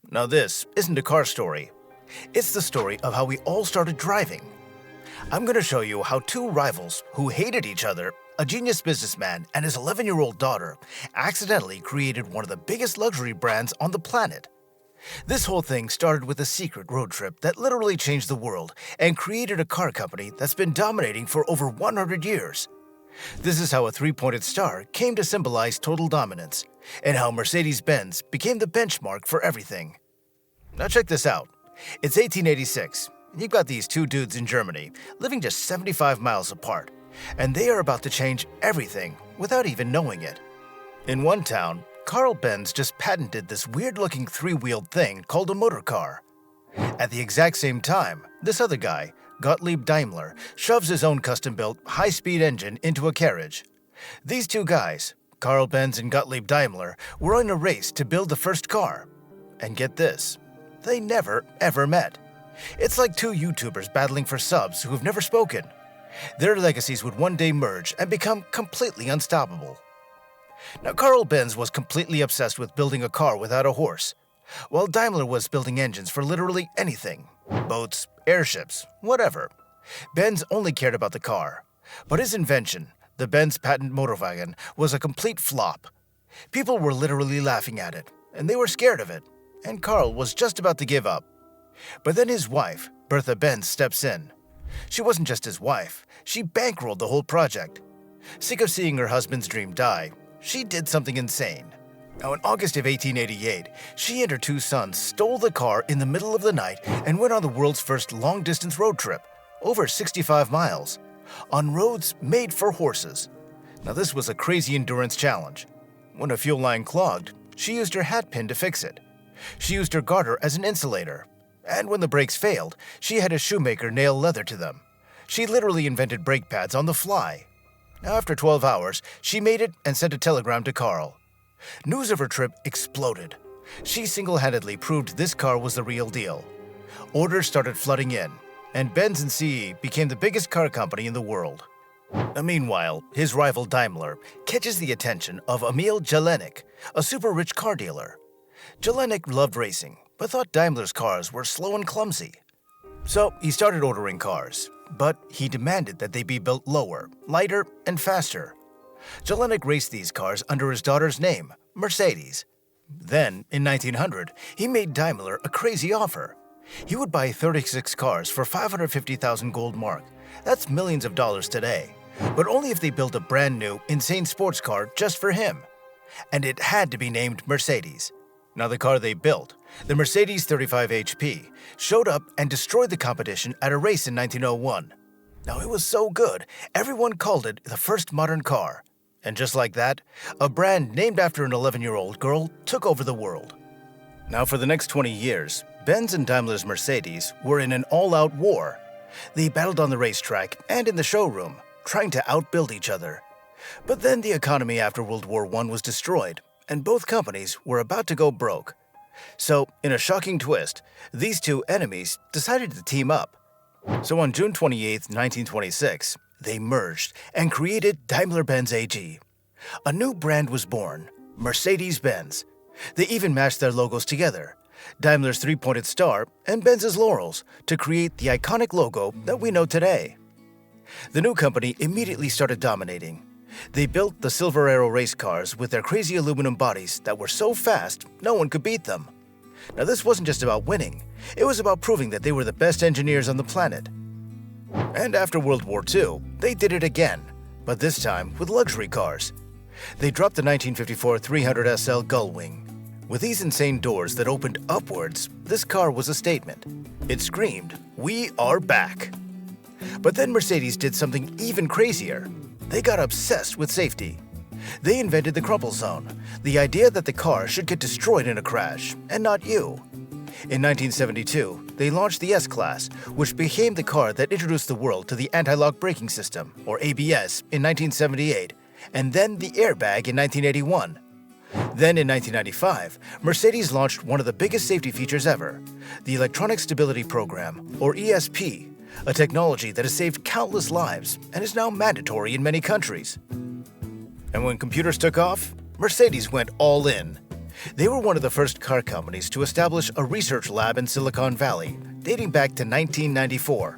Now this isn't a car story. It's the story of how we all started driving. I'm going to show you how two rivals who hated each other, a genius businessman and his 11-year-old daughter, accidentally created one of the biggest luxury brands on the planet. This whole thing started with a secret road trip that literally changed the world and created a car company that's been dominating for over 100 years. This is how a three-pointed star came to symbolize total dominance, and how Mercedes-Benz became the benchmark for everything. Now check this out. It's 1886, and you've got these two dudes in Germany living just 75 miles apart, and they are about to change everything without even knowing it. In one town, Karl Benz just patented this weird-looking three-wheeled thing called a motor car. At the exact same time, this other guy, Gottlieb Daimler, shoves his own custom-built high-speed engine into a carriage. These two guys, Karl Benz and Gottlieb Daimler, were in a race to build the first car. And get this, they never, ever met. It's like two YouTubers battling for subs who have never spoken. Their legacies would one day merge and become completely unstoppable. Now, Karl Benz was completely obsessed with building a car without a horse, while Daimler was building engines for literally anything. Boats, airships, whatever. Benz only cared about the car. But his invention, the Benz patent motorwagen, was a complete flop. People were literally laughing at it, and they were scared of it, and Karl was just about to give up. But then his wife, Bertha Benz, steps in. She wasn't just his wife, she bankrolled the whole project. Sick of seeing her husband's dream die, she did something insane. Now, in August of 1888, she and her two sons stole the car in the middle of the night and went on the world's first long-distance road trip, over 65 miles, on roads made for horses. Now, this was a crazy endurance challenge. When a fuel line clogged, she used her hat pin to fix it. She used her garter as an insulator. And when the brakes failed, she had a shoemaker nail leather to them. She literally invented brake pads on the fly. Now, after 12 hours, she made it and sent a telegram to Karl. News of her trip exploded. She single-handedly proved this car was the real deal. Orders started flooding in, and Benz and CE became the biggest car company in the world. Now, meanwhile, his rival Daimler catches the attention of Emil Jelinek, a super-rich car dealer. Jelinek loved racing, but thought Daimler's cars were slow and clumsy. So he started ordering cars, but he demanded that they be built lower, lighter, and faster. Jelinek raced these cars under his daughter's name, Mercedes. Then, in 1900, he made Daimler a crazy offer. He would buy 36 cars for 550,000 gold mark. That's millions of dollars today. But only if they built a brand new, insane sports car just for him. And it had to be named Mercedes. Now, the car they built, the Mercedes 35 HP, showed up and destroyed the competition at a race in 1901. Now, it was so good, everyone called it the first modern car. And just like that, a brand named after an 11-year-old girl took over the world. Now, for the next 20 years, Benz and Daimler's Mercedes were in an all-out war. They battled on the racetrack and in the showroom, trying to outbuild each other. But then the economy after World War I was destroyed, and both companies were about to go broke. So, in a shocking twist, these two enemies decided to team up. So on June 28, 1926, they merged and created Daimler-Benz AG. A new brand was born, Mercedes-Benz. They even matched their logos together, Daimler's three-pointed star and Benz's laurels, to create the iconic logo that we know today. The new company immediately started dominating. They built the Silver Arrow race cars with their crazy aluminum bodies that were so fast, no one could beat them. Now, this wasn't just about winning. It was about proving that they were the best engineers on the planet. And after World War II, they did it again, but this time with luxury cars. They dropped the 1954 300 SL Gullwing. With these insane doors that opened upwards, this car was a statement. It screamed, "We are back!" But then Mercedes did something even crazier. They got obsessed with safety. They invented the crumple zone, the idea that the car should get destroyed in a crash, and not you. In 1972, they launched the S-Class, which became the car that introduced the world to the anti-lock braking system, or ABS, in 1978, and then the airbag in 1981. Then in 1995, Mercedes launched one of the biggest safety features ever, the Electronic Stability Program, or ESP, a technology that has saved countless lives and is now mandatory in many countries. And when computers took off, Mercedes went all in. They were one of the first car companies to establish a research lab in Silicon Valley, dating back to 1994.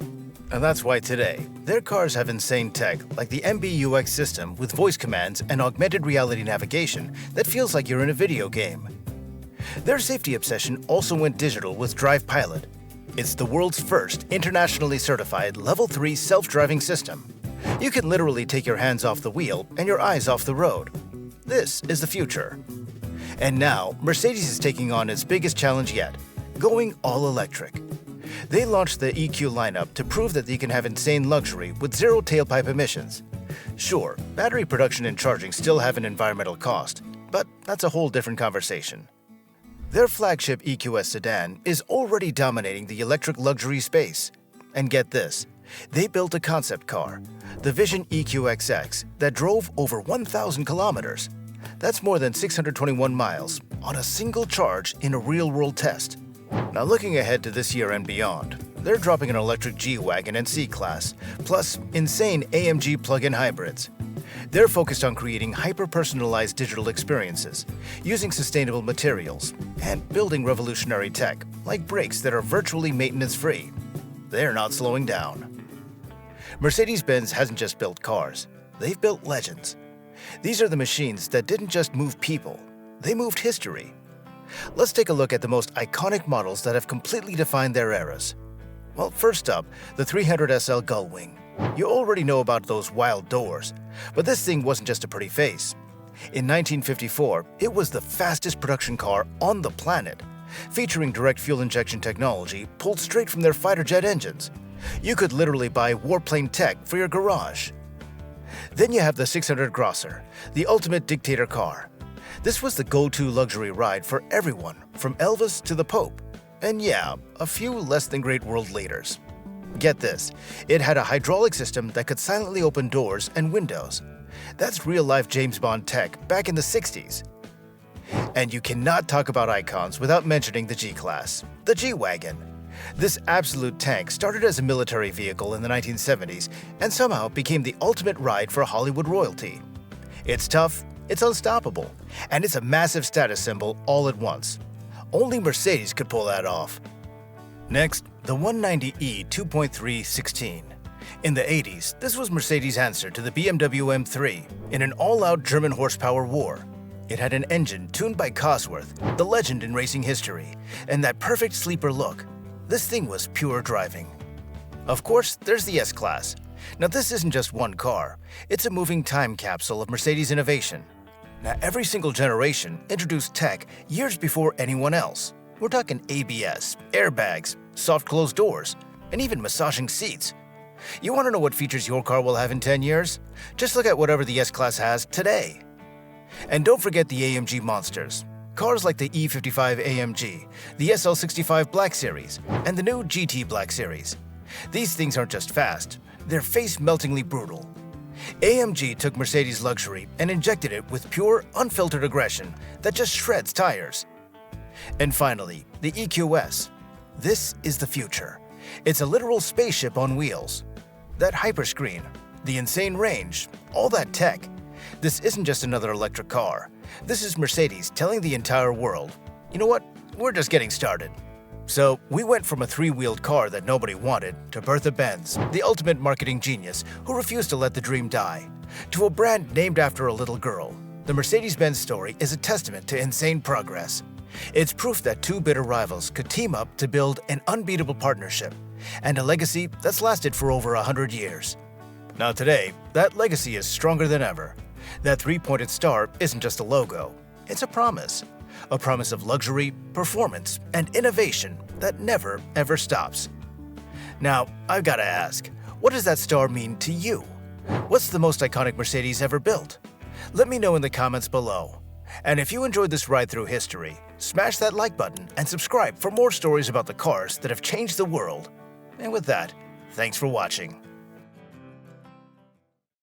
And that's why today, their cars have insane tech like the MBUX system with voice commands and augmented reality navigation that feels like you're in a video game. Their safety obsession also went digital with Drive Pilot. It's the world's first internationally certified Level 3 self-driving system. You can literally take your hands off the wheel and your eyes off the road. This is the future. And now, Mercedes is taking on its biggest challenge yet, going all electric. They launched the EQ lineup to prove that they can have insane luxury with zero tailpipe emissions. Sure, battery production and charging still have an environmental cost, but that's a whole different conversation. Their flagship EQS sedan is already dominating the electric luxury space. And get this, they built a concept car, the Vision EQXX, that drove over 1,000 kilometers. That's more than 621 miles on a single charge in a real-world test. Now looking ahead to this year and beyond, they're dropping an electric G-Wagon and C-Class, plus insane AMG plug-in hybrids. They're focused on creating hyper-personalized digital experiences, using sustainable materials, and building revolutionary tech, like brakes that are virtually maintenance-free. They're not slowing down. Mercedes-Benz hasn't just built cars, they've built legends. These are the machines that didn't just move people, they moved history. Let's take a look at the most iconic models that have completely defined their eras. Well, first up, the 300SL Gullwing. You already know about those wild doors, but this thing wasn't just a pretty face. In 1954, it was the fastest production car on the planet, featuring direct fuel injection technology pulled straight from their fighter jet engines. You could literally buy warplane tech for your garage. Then you have the 600 Grosser, the ultimate dictator car. This was the go-to luxury ride for everyone, from Elvis to the Pope. And yeah, a few less than great world leaders. Get this, it had a hydraulic system that could silently open doors and windows. That's real-life James Bond tech back in the 60s. And you cannot talk about icons without mentioning the G-Class, the G-Wagon. This absolute tank started as a military vehicle in the 1970s and somehow became the ultimate ride for Hollywood royalty. It's tough, it's unstoppable, and it's a massive status symbol all at once. Only Mercedes could pull that off. Next, the 190e 2.3 16. In the 80s, this was Mercedes' answer to the BMW M3 in an all-out German horsepower war. It had an engine tuned by Cosworth, the legend in racing history, and that perfect sleeper look. This thing was pure driving. Of course, there's the S-Class. Now this isn't just one car, it's a moving time capsule of Mercedes innovation. Now every single generation introduced tech years before anyone else. We're talking ABS, airbags, soft closed doors, and even massaging seats. You want to know what features your car will have in 10 years? Just look at whatever the S-Class has today. And don't forget the AMG monsters. Cars like the E55 AMG, the SL65 Black Series, and the new GT Black Series. These things aren't just fast, they're face-meltingly brutal. AMG took Mercedes luxury and injected it with pure, unfiltered aggression that just shreds tires. And finally, the EQS. This is the future. It's a literal spaceship on wheels. That hyperscreen, the insane range, all that tech. This isn't just another electric car. This is Mercedes telling the entire world, you know what, we're just getting started. So we went from a three-wheeled car that nobody wanted to Bertha Benz, the ultimate marketing genius who refused to let the dream die, to a brand named after a little girl. The Mercedes-Benz story is a testament to insane progress. It's proof that two bitter rivals could team up to build an unbeatable partnership and a legacy that's lasted for over 100 years. Now today, that legacy is stronger than ever. That three-pointed star isn't just a logo, it's a promise of luxury, performance, and innovation that never, ever stops. Now, I've got to ask, what does that star mean to you? What's the most iconic Mercedes ever built? Let me know in the comments below. And if you enjoyed this ride through history, smash that like button and subscribe for more stories about the cars that have changed the world. And with that, thanks for watching.